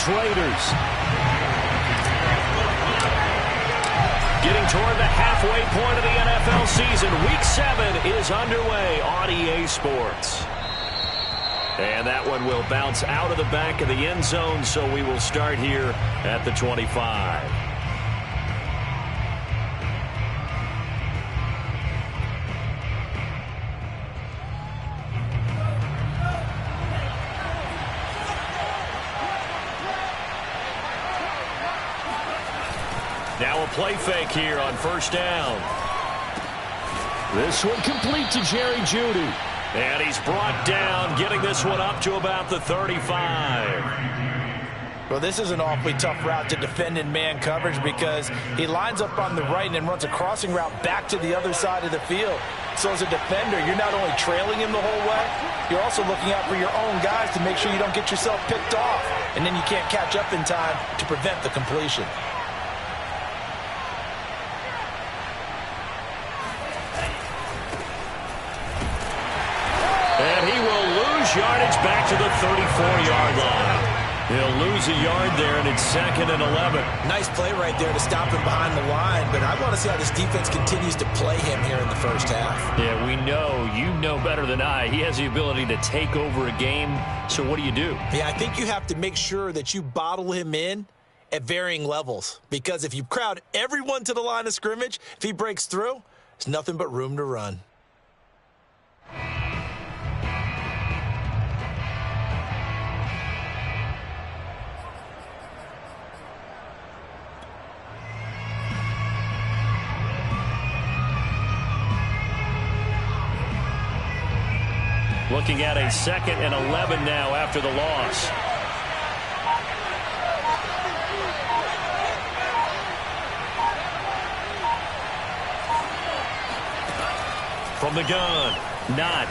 Vegas Raiders. Getting toward the halfway point of the NFL season. Week 7 is underway on EA Sports. And that one will bounce out of the back of the end zone, so we will start here at the 25. Now a play fake here on first down. This one complete to Jerry Jeudy. And he's brought down, getting this one up to about the 35. Well, this is an awfully tough route to defend in man coverage because he lines up on the right and then runs a crossing route back to the other side of the field. So as a defender, you're not only trailing him the whole way, you're also looking out for your own guys to make sure you don't get yourself picked off. And then you can't catch up in time to prevent the completion. And he will lose yardage back to the 34-yard line. He'll lose a yard there, and it's 2nd and 11. Nice play right there to stop him behind the line, but I want to see how this defense continues to play him here in the first half. Yeah, we know. You know better than I. He has the ability to take over a game, so what do you do? Yeah, I think you have to make sure that you bottle him in at varying levels, because if you crowd everyone to the line of scrimmage, if he breaks through, there's nothing but room to run. Looking at a 2nd and 11 now after the loss. From the gun, not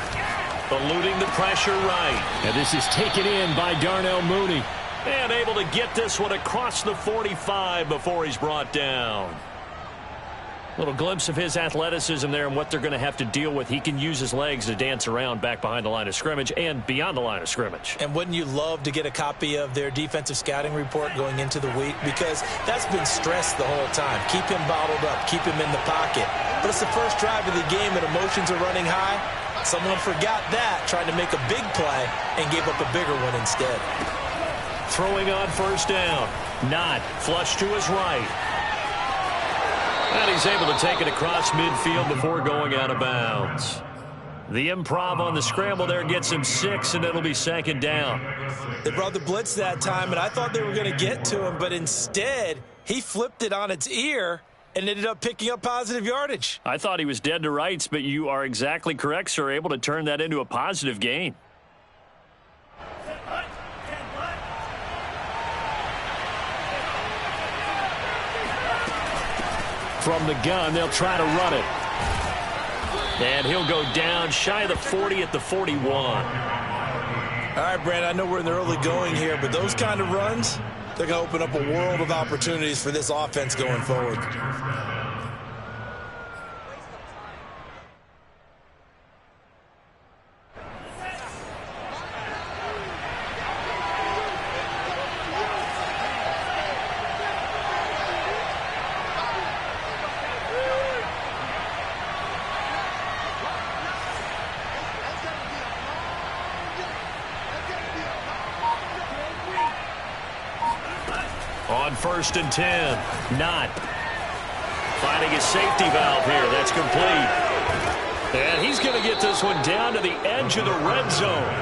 eluding the pressure right. And this is taken in by Darnell Mooney. And able to get this one across the 45 before he's brought down. Little glimpse of his athleticism there and what they're going to have to deal with. He can use his legs to dance around back behind the line of scrimmage and beyond the line of scrimmage. And wouldn't you love to get a copy of their defensive scouting report going into the week? Because that's been stressed the whole time. Keep him bottled up. Keep him in the pocket. But it's the first drive of the game and emotions are running high. Someone forgot that, trying to make a big play, and gave up a bigger one instead. Throwing on first down. Not flush to his right. And he's able to take it across midfield before going out of bounds. The improv on the scramble there gets him 6, and it'll be 2nd down. They brought the blitz that time, and I thought they were going to get to him, but instead he flipped it on its ear and ended up picking up positive yardage. I thought he was dead to rights, but you are exactly correct, sir. Able to turn that into a positive gain. From the gun, they'll try to run it. And he'll go down shy of the 40 at the 41. All right, Brandon, I know we're in the early going here, but those kind of runs, they're going to open up a world of opportunities for this offense going forward. On 1st and 10, not finding his safety valve here. That's complete. And he's going to get this one down to the edge of the red zone.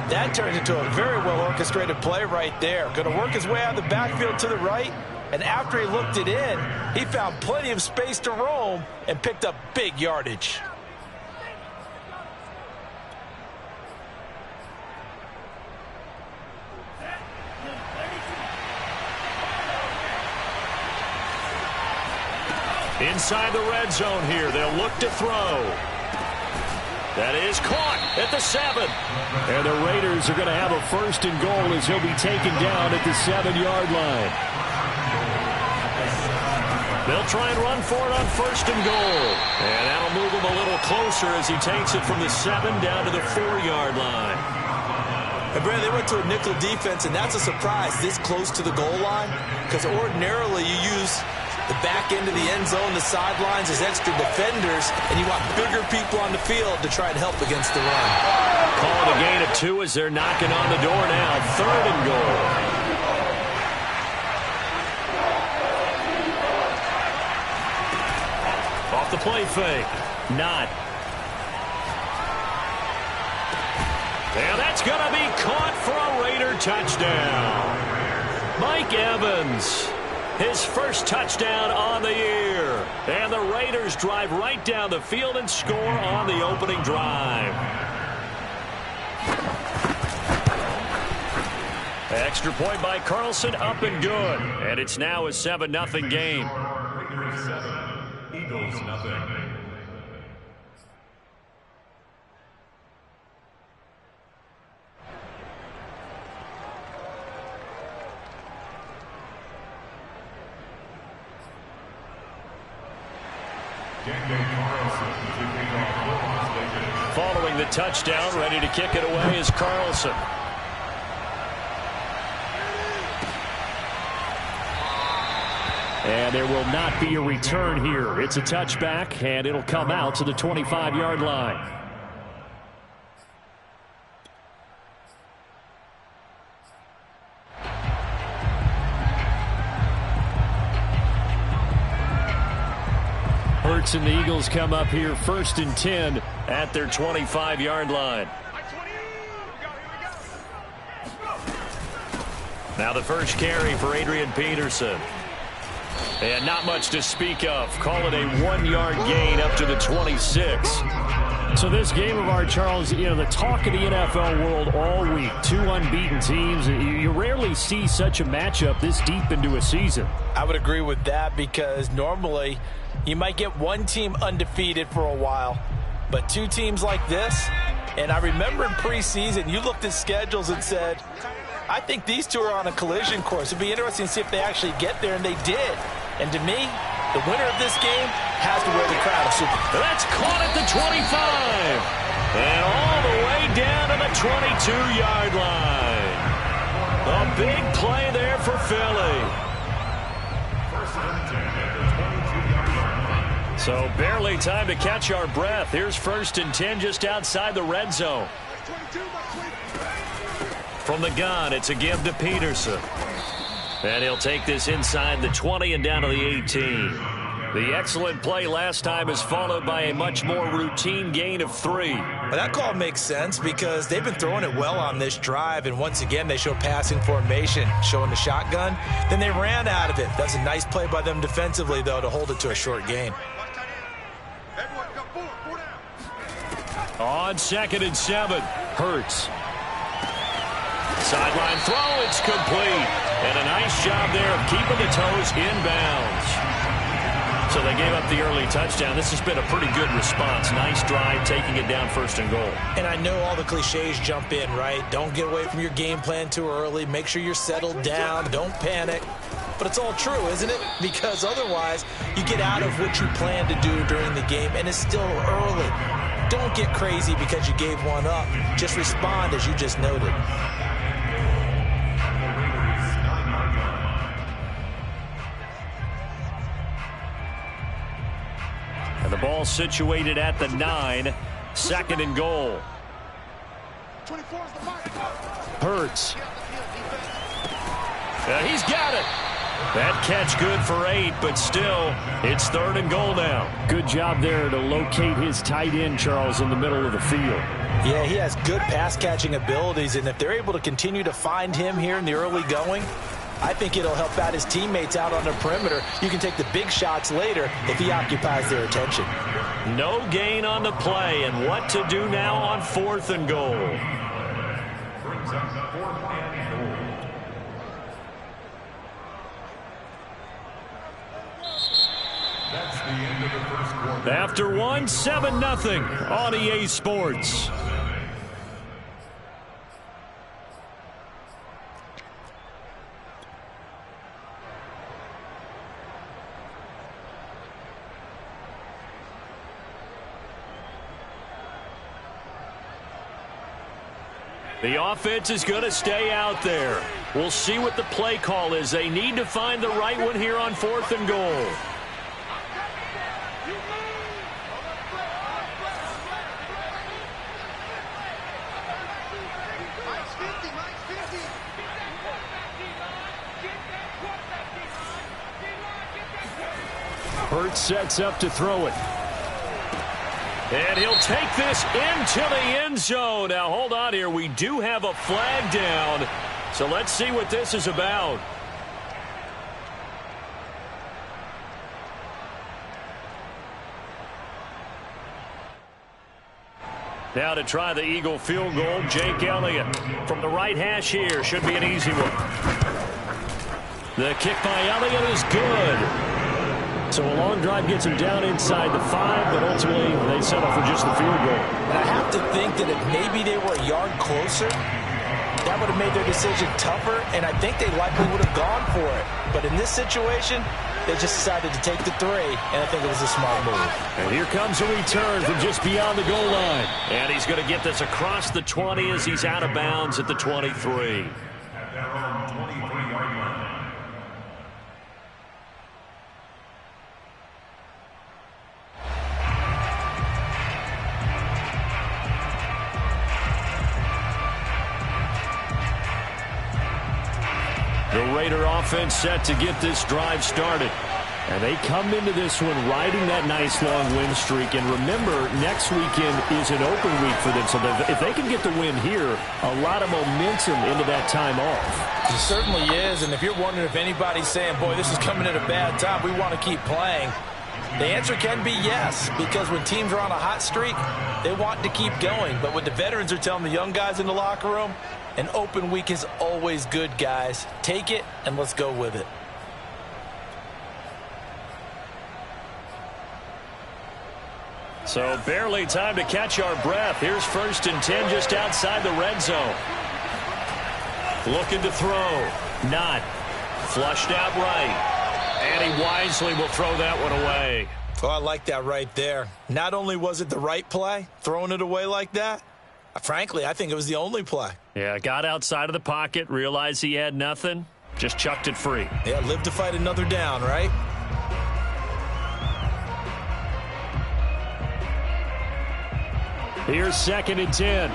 That turns into a very well-orchestrated play right there. Going to work his way out of the backfield to the right, and after he looked it in, he found plenty of space to roam and picked up big yardage. Inside the red zone here, they'll look to throw. That is caught at the 7. And the Raiders are going to have a 1st and goal as he'll be taken down at the 7-yard line. They'll try and run for it on 1st and goal. And that'll move him a little closer as he takes it from the 7 down to the 4-yard line. And Brad, they went to a nickel defense, and that's a surprise this close to the goal line, because ordinarily you use the back end of the end zone, the sidelines as extra defenders, and you want bigger people on the field to try and help against the run. Called a gain of 2 as they're knocking on the door now. 3rd and goal. Off the play fake. Not. And that's going to be caught for a Raider touchdown. Mike Evans, his first touchdown on the year. And the Raiders drive right down the field and score on the opening drive. Extra point by Carlson, up and good. And it's now a 7-0 game. Raiders 7, Eagles nothing. Following the touchdown, ready to kick it away is Carlson. And there will not be a return here. It's a touchback, and it'll come out to the 25-yard line. Hurts and the Eagles come up here 1st and 10 at their 25-yard line. Now the first carry for Adrian Peterson. And not much to speak of. Call it a 1-yard gain up to the 26. So this game of our, Charles, you know, the talk of the NFL world all week. 2 unbeaten teams. You rarely see such a matchup this deep into a season. I would agree with that, because normally you might get one team undefeated for a while, but 2 teams like this. And I remember in preseason, you looked at schedules and said, I think these 2 are on a collision course. It'd be interesting to see if they actually get there, and they did. And to me, the winner of this game has to wear the crown of Super Bowl. That's caught at the 25. And all the way down to the 22-yard line. A big play there for Philly. So barely time to catch our breath. Here's 1st and 10 just outside the red zone. From the gun, it's a give to Peterson. And he'll take this inside the 20 and down to the 18. The excellent play last time is followed by a much more routine gain of 3. But that call makes sense, because they've been throwing it well on this drive, and once again they show passing formation, showing the shotgun. Then they ran out of it. That's a nice play by them defensively, though, to hold it to a short gain. On 2nd and 7, Hurts. Sideline throw, it's complete. And a nice job there of keeping the toes inbounds. So they gave up the early touchdown. This has been a pretty good response. Nice drive, taking it down 1st and goal. And I know all the cliches jump in, right? Don't get away from your game plan too early. Make sure you're settled down. Don't panic. But it's all true, isn't it? Because otherwise, you get out of what you plan to do during the game, and it's still early. Don't get crazy because you gave one up. Just respond as you just noted. And the ball situated at the 9. 2nd and goal. Hurts. He's got it. That catch good for 8, but still, it's 3rd and goal now. Good job there to locate his tight end, Charles, in the middle of the field. Yeah, he has good pass-catching abilities, and if they're able to continue to find him here in the early going, I think it'll help out his teammates out on the perimeter. You can take the big shots later if he occupies their attention. No gain on the play, and what to do now on 4th and goal. Brings up 4th and goal. That's the end of the first quarter. After 1, 7-0 on EA Sports. The offense is going to stay out there. We'll see what the play call is. They need to find the right one here on 4th and goal. Hurts sets up to throw it. And he'll take this into the end zone. Now, hold on here. We do have a flag down. So let's see what this is about. Now to try the Eagle field goal, Jake Elliott. From the right hash here, should be an easy one. The kick by Elliott is good. So a long drive gets him down inside the 5, but ultimately they settle for just the field goal. And I have to think that if maybe they were a yard closer, that would have made their decision tougher, and I think they likely would have gone for it. But in this situation, they just decided to take the 3, and I think it was a smart move. And here comes a return from just beyond the goal line. And he's going to get this across the 20 as he's out of bounds at the 23. At their own 23-yard line. The Raider offense set to get this drive started. And they come into this one riding that nice long win streak. And remember, next weekend is an open week for them. So if they can get the win here, a lot of momentum into that time off. It certainly is. And if you're wondering if anybody's saying, boy, this is coming at a bad time, we want to keep playing, the answer can be yes. Because when teams are on a hot streak, they want to keep going. But what the veterans are telling the young guys in the locker room, an open week is always good, guys. Take it, and let's go with it. So barely time to catch our breath. Here's 1st and 10 just outside the red zone. Looking to throw. Not. Flushed out right. And he wisely will throw that one away. Oh, I like that right there. Not only was it the right play, throwing it away like that, frankly, I think it was the only play. Yeah, got outside of the pocket, realized he had nothing, just chucked it free. Yeah, live to fight another down, right? Here's 2nd and 10.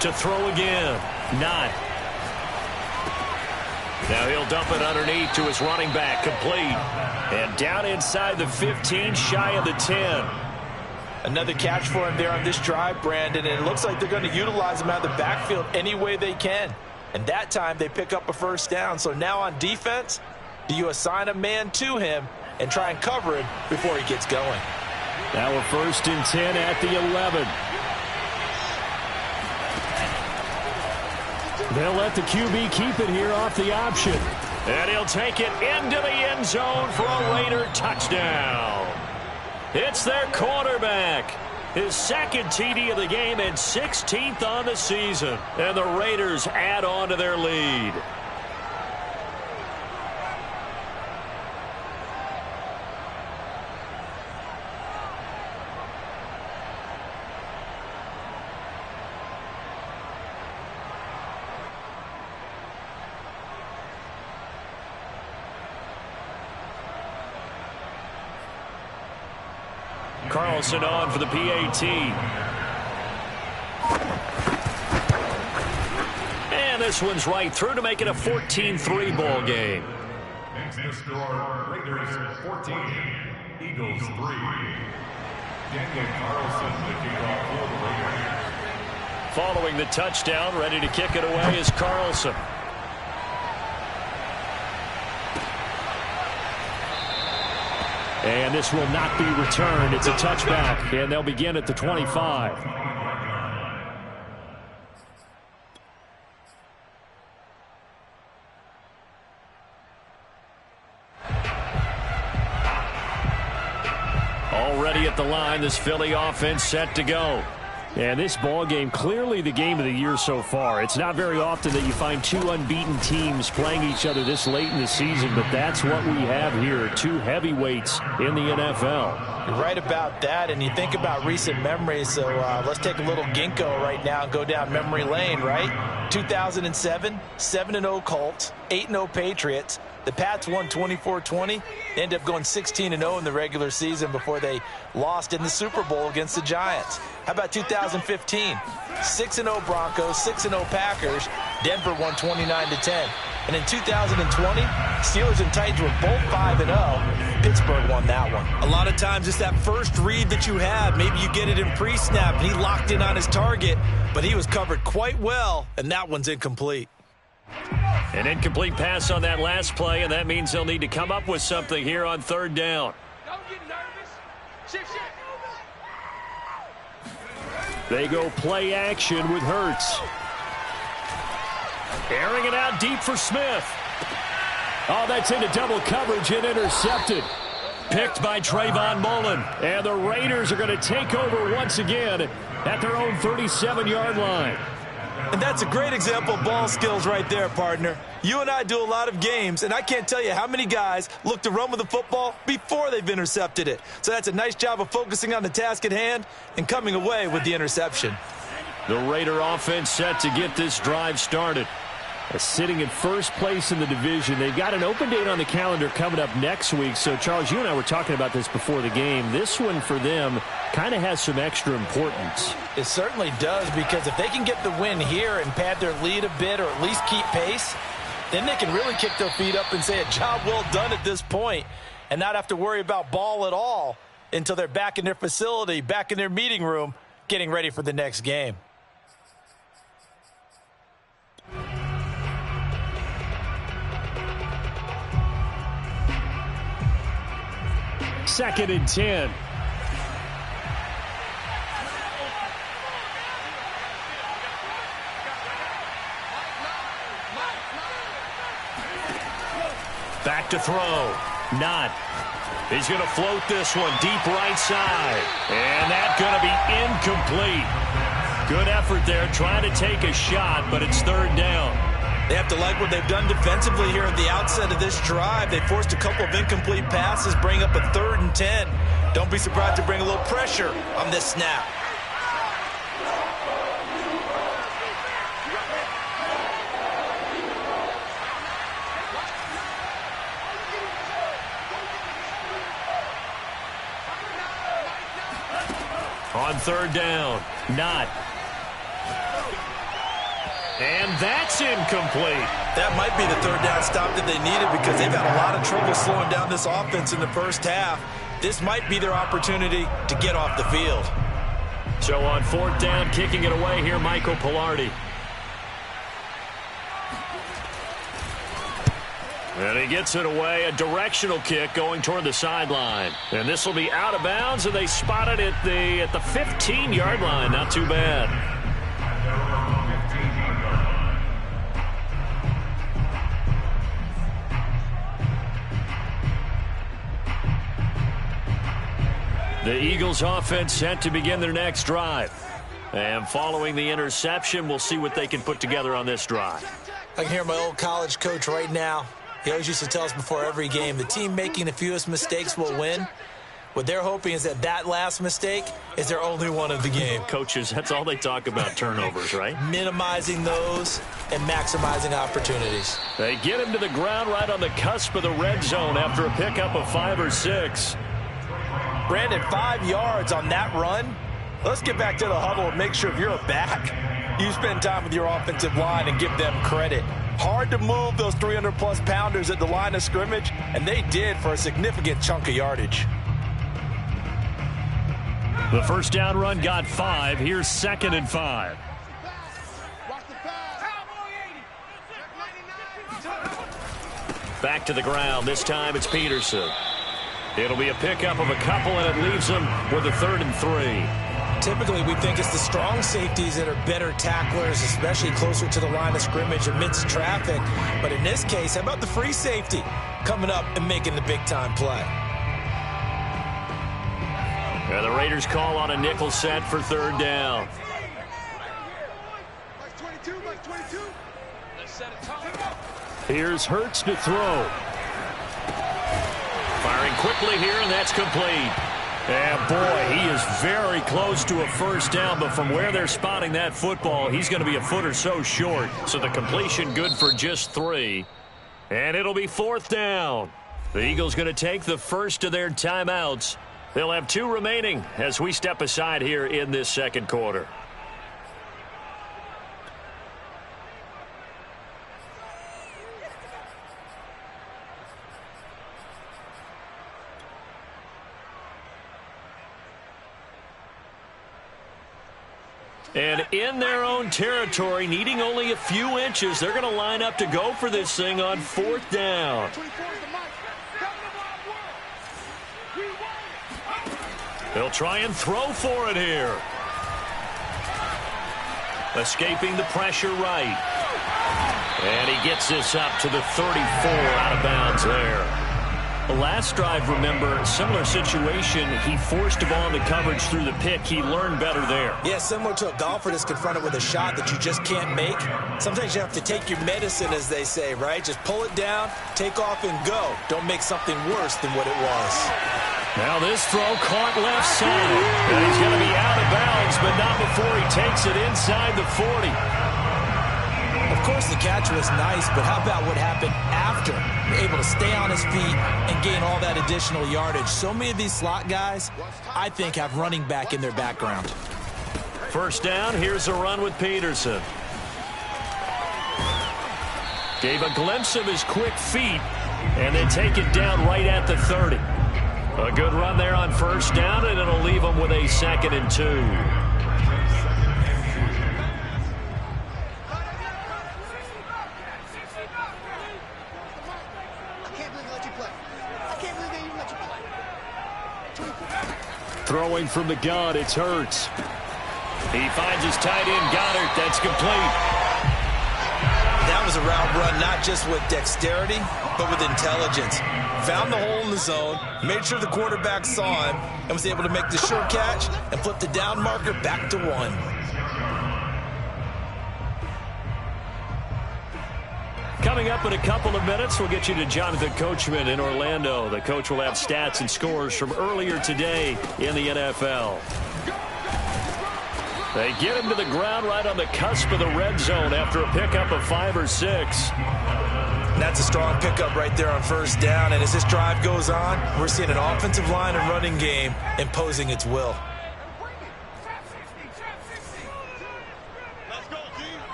To throw again. Not. Now he'll dump it underneath to his running back, complete. And down inside the 15, shy of the 10. Another catch for him there on this drive, Brandon, and it looks like they're going to utilize him out of the backfield any way they can. And that time they pick up a 1st down. So now on defense, do you assign a man to him and try and cover him before he gets going? Now a 1st and 10 at the 11. They'll let the QB keep it here off the option. And he'll take it into the end zone for a Raider touchdown. It's their quarterback. His 2nd TD of the game and 16th on the season. And the Raiders add on to their lead. Carlson on for the PAT. And this one's right through to make it a 14-3 ball game. Next to score, Raiders 14, Eagles 3. Daniel Carlson, the kickoff for the Raiders. Following the touchdown, ready to kick it away is Carlson. And this will not be returned. It's a touchback, and they'll begin at the 25. Already at the line, this Philly offense set to go. And this ball game, clearly the game of the year so far. It's not very often that you find two unbeaten teams playing each other this late in the season, but that's what we have here, two heavyweights in the NFL. You're right about that, and you think about recent memories, so let's take a little ginkgo right now and go down memory lane, right? 2007, 7-0 Colts, 8-0 Patriots. The Pats won 24-20. They ended up going 16-0 in the regular season before they lost in the Super Bowl against the Giants. How about 2015? 6-0 Broncos, 6-0 Packers. Denver won 29-10. And in 2020, Steelers and Titans were both 5-0. Pittsburgh won that one. A lot of times it's that first read that you have. Maybe you get it in pre-snap, and he locked in on his target, but he was covered quite well, and that one's incomplete. An incomplete pass on that last play, and that means they'll need to come up with something here on third down. Don't get nervous. Shift. They go play action with Hurts. Airing it out deep for Smith. Oh, that's into double coverage and intercepted. Picked by Trayvon Mullen. And the Raiders are going to take over once again at their own 37-yard line. And that's a great example of ball skills right there, partner. You and I do a lot of games, and I can't tell you how many guys look to run with the football before they've intercepted it. So that's a nice job of focusing on the task at hand and coming away with the interception. The Raider offense set to get this drive started. Sitting in first place in the division. They've got an open date on the calendar coming up next week. So, Charles, you and I were talking about this before the game. This one for them kind of has some extra importance. It certainly does, because if they can get the win here and pad their lead a bit or at least keep pace, then they can really kick their feet up and say a job well done at this point and not have to worry about ball at all until they're back in their facility, back in their meeting room, getting ready for the next game. Second and 10. Back to throw. Not. He's going to float this one deep right side. And that's going to be incomplete. Good effort there trying to take a shot, but it's third down. They have to like what they've done defensively here at the outset of this drive. They forced a couple of incomplete passes, bring up a 3rd and 10. Don't be surprised to bring a little pressure on this snap. On third down, not. And that's incomplete. That might be the third down stop that they needed, because they've had a lot of trouble slowing down this offense in the first half. This might be their opportunity to get off the field. So on fourth down, kicking it away here, Michael Pilardi. And he gets it away, a directional kick going toward the sideline. And this will be out of bounds, and they spot it at the 15-yard line. Not too bad. The Eagles offense set to begin their next drive. And following the interception, we'll see what they can put together on this drive. I can hear my old college coach right now. He always used to tell us before every game, the team making the fewest mistakes will win. What they're hoping is that last mistake is their only one of the game. Coaches, that's all they talk about, turnovers, right? Minimizing those and maximizing opportunities. They get him to the ground right on the cusp of the red zone after a pickup of 5 or 6. Brandon, 5 yards on that run. Let's get back to the huddle and make sure if you're a back, you spend time with your offensive line and give them credit. Hard to move those 300-plus pounders at the line of scrimmage, and they did for a significant chunk of yardage. The first down run got 5. Here's 2nd and 5. Back to the ground. This time it's Peterson. It'll be a pickup of a couple, and it leaves them with a 3rd and 3. Typically, we think it's the strong safeties that are better tacklers, especially closer to the line of scrimmage amidst traffic. But in this case, how about the free safety coming up and making the big-time play? And the Raiders call on a nickel set for third down. Here's Hurts to throw. Firing quickly here, and that's complete. And boy, he is very close to a first down, but from where they're spotting that football, he's going to be a foot or so short. So the completion good for just 3. And it'll be fourth down. The Eagles going to take the first of their timeouts. They'll have 2 remaining as we step aside here in this second quarter. And in their own territory, needing only a few inches, they're going to line up to go for this thing on fourth down. They'll try and throw for it here. Escaping the pressure right. And he gets this up to the 34 out of bounds there. The last drive, remember, similar situation. He forced the ball into coverage through the pick. He learned better there. Yeah, similar to a golfer that's confronted with a shot that you just can't make. Sometimes you have to take your medicine, as they say, right? Just pull it down, take off, and go. Don't make something worse than what it was. Now this throw caught left side. And he's going to be out of bounds, but not before he takes it inside the 40. Of course, the catch was nice, but how about what happened after? Able to stay on his feet and gain all that additional yardage. So many of these slot guys, I think, have running back in their background. First down, here's a run with Peterson. Gave a glimpse of his quick feet, and then take it down right at the 30. A good run there on first down, and it'll leave him with a 2nd and 2. Throwing from the gun, it's Hurts. He finds his tight end, Goddard. That's complete. That was a route run not just with dexterity, but with intelligence. Found the hole in the zone, made sure the quarterback saw him, and was able to make the sure catch and flip the down marker back to 1. Coming up in a couple of minutes, we'll get you to Jonathan Coachman in Orlando. The coach will have stats and scores from earlier today in the NFL. They get him to the ground right on the cusp of the red zone after a pickup of 5 or 6. That's a strong pickup right there on first down. And as this drive goes on, we're seeing an offensive line and running game imposing its will.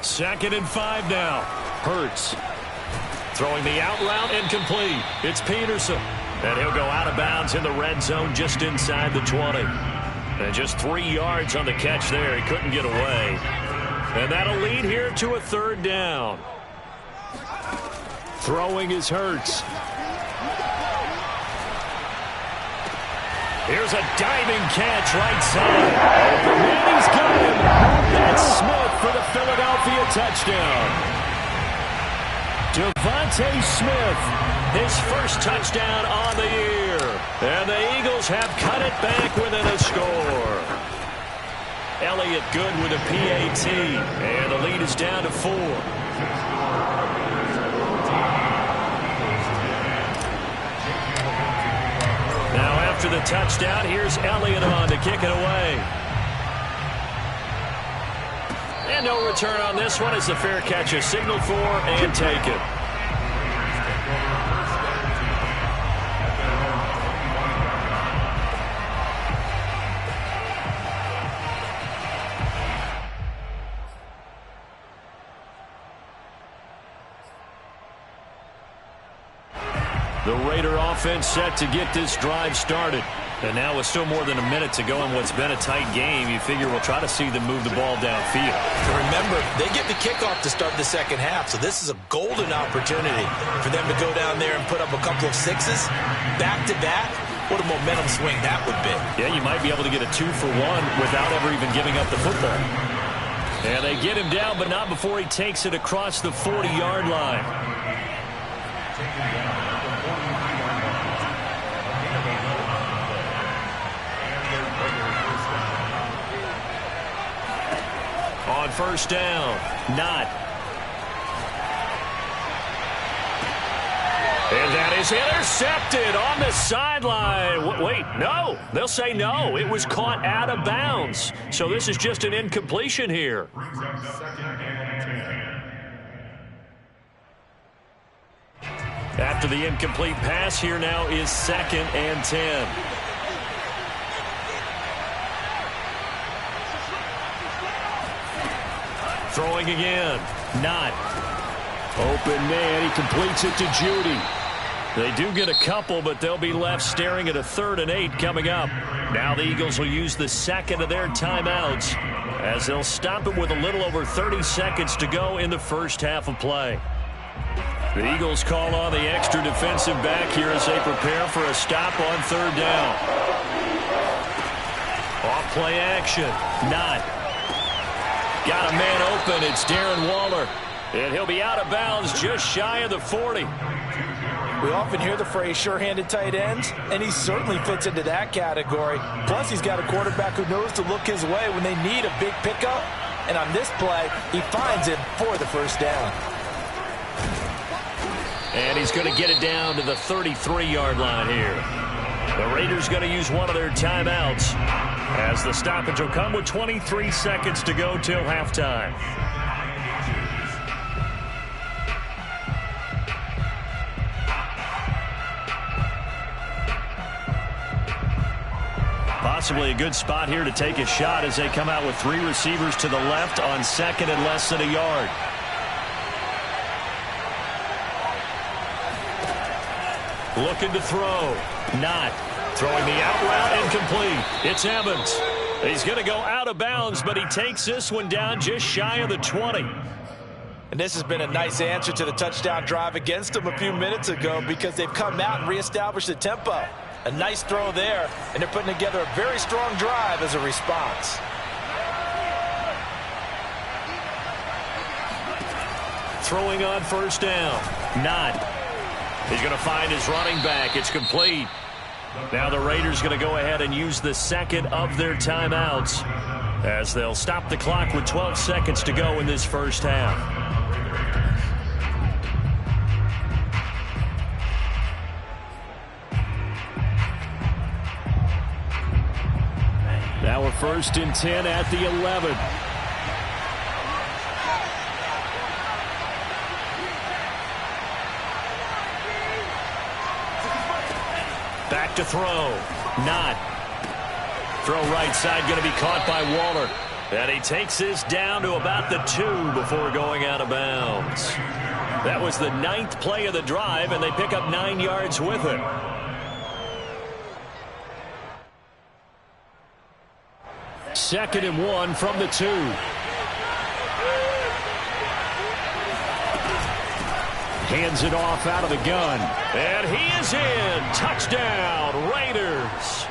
Second and 5 now. Hurts. Throwing the out route incomplete. It's Peterson. And he'll go out of bounds in the red zone just inside the 20. And just 3 yards on the catch there. He couldn't get away. And that'll lead here to a third down. Throwing is Hurts. Here's a diving catch right side. And he's got him. That's Smith for the Philadelphia touchdown. Devontae Smith, his first touchdown on the year. And the Eagles have cut it back within a score. Elliott good with a PAT. And the lead is down to 4. Now after the touchdown, here's Elliott on to kick it away. And no return on this one as the fair catch is signaled for and taken. The Raider offense set to get this drive started. And now with still more than a minute to go in what's been a tight game, you figure we'll try to see them move the ball downfield. Remember, they get the kickoff to start the second half, so this is a golden opportunity for them to go down there and put up a couple of 6s back-to-back. What a momentum swing that would be. Yeah, you might be able to get a 2-for-1 without ever even giving up the football. And they get him down, but not before he takes it across the 40-yard line. first down. Not. And that is intercepted on the sideline. Wait, no. They'll say no. It was caught out of bounds. So this is just an incompletion here. After the incomplete pass, here now is 2nd and 10. Throwing again. Not. Open man. He completes it to Judy. They do get a couple, but they'll be left staring at a 3rd and 8 coming up. Now the Eagles will use the second of their timeouts as they'll stop it with a little over 30 seconds to go in the first half of play. The Eagles call on the extra defensive back here as they prepare for a stop on 3rd down. Off play action. Not. Got a man open. It's Darren Waller. And he'll be out of bounds just shy of the 40. We often hear the phrase sure-handed tight ends, and he certainly fits into that category. Plus, he's got a quarterback who knows to look his way when they need a big pickup. And on this play, he finds him for the first down. And he's going to get it down to the 33-yard line here. The Raiders going to use one of their timeouts as the stoppage will come with 23 seconds to go till halftime. Possibly a good spot here to take a shot as they come out with 3 receivers to the left on 2nd and less than a yard. Looking to throw. Not. Throwing the out route incomplete. It's Evans. He's going to go out of bounds, but he takes this one down just shy of the 20. And this has been a nice answer to the touchdown drive against them a few minutes ago because they've come out and reestablished the tempo. A nice throw there, and they're putting together a very strong drive as a response. Throwing on first down. Not. He's going to find his running back. It's complete. Now the Raiders going to go ahead and use the second of their timeouts as they'll stop the clock with 12 seconds to go in this first half. Now we're 1st and 10 at the 11. Back to throw. Not. Throw right side going to be caught by Waller. And he takes this down to about the 2 before going out of bounds. That was the 9th play of the drive, and they pick up 9 yards with it. Second and 1 from the 2. Hands it off out of the gun. And he is in. Touchdown, Raiders.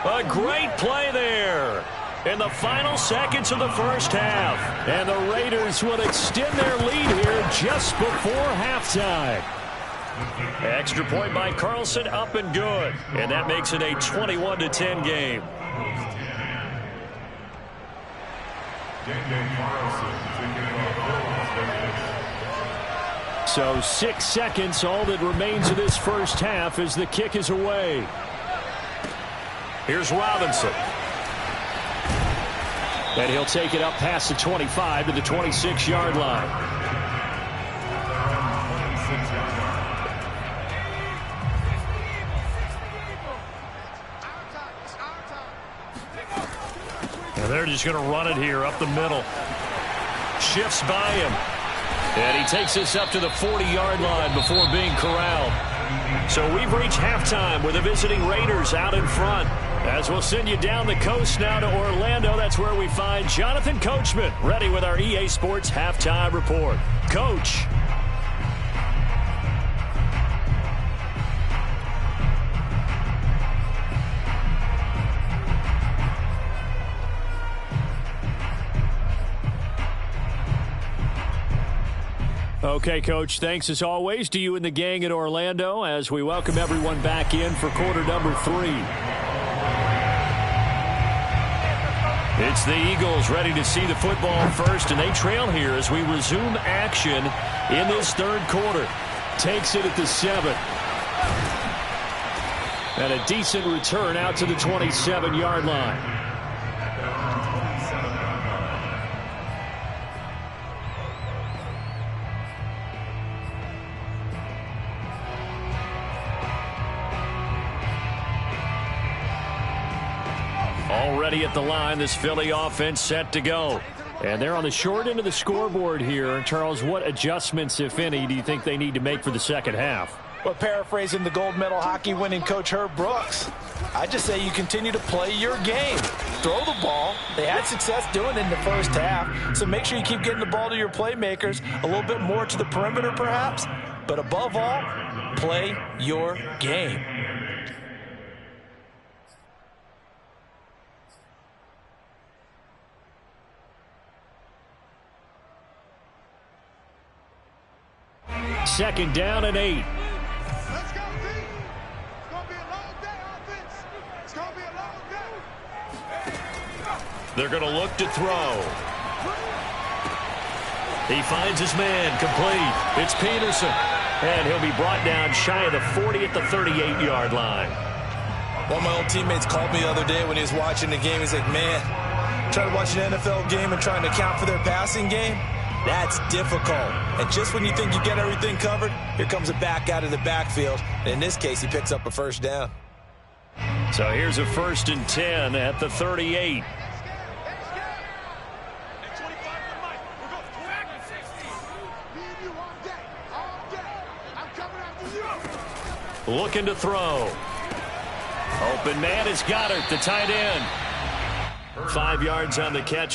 A great play there in the final seconds of the first half. And the Raiders will extend their lead here just before halftime. Extra point by Carlson, up and good. And that makes it a 21-10 game. So 6 seconds, all that remains of this first half as the kick is away. Here's Robinson. And he'll take it up past the 25 to the 26-yard line. And they're just going to run it here up the middle. Shifts by him. And he takes this up to the 40-yard line before being corralled. So we've reached halftime with the visiting Raiders out in front. As we'll send you down the coast now to Orlando, that's where we find Jonathan Coachman ready with our EA Sports Halftime Report. Coach. Okay, Coach, thanks as always to you and the gang in Orlando as we welcome everyone back in for quarter number 3. It's the Eagles ready to see the football first, and they trail here as we resume action in this third quarter. Takes it at the 7. And a decent return out to the 27-yard line. Already at the line, this Philly offense set to go. And they're on the short end of the scoreboard here. Charles, what adjustments, if any, do you think they need to make for the second half? Well, paraphrasing the gold medal hockey winning coach Herb Brooks, I just say you continue to play your game. Throw the ball. They had success doing it in the first half, so make sure you keep getting the ball to your playmakers, a little bit more to the perimeter perhaps, but above all, play your game. Second down and 8. Let's go, team. It's going to be a long day, offense. It's going to be a long day. They're going to look to throw. He finds his man, complete. It's Peterson. And he'll be brought down shy of the 40 at the 38-yard line. One of my old teammates called me the other day when he was watching the game. He's like, man, trying to watch an NFL game and trying to account for their passing game, that's difficult. And just when you think you get everything covered, here comes a back out of the backfield. And in this case, he picks up a first down. So here's a 1st and 10 at the 38. Looking to throw. Open man is Goddard, the tight end. 5 yards on the catch.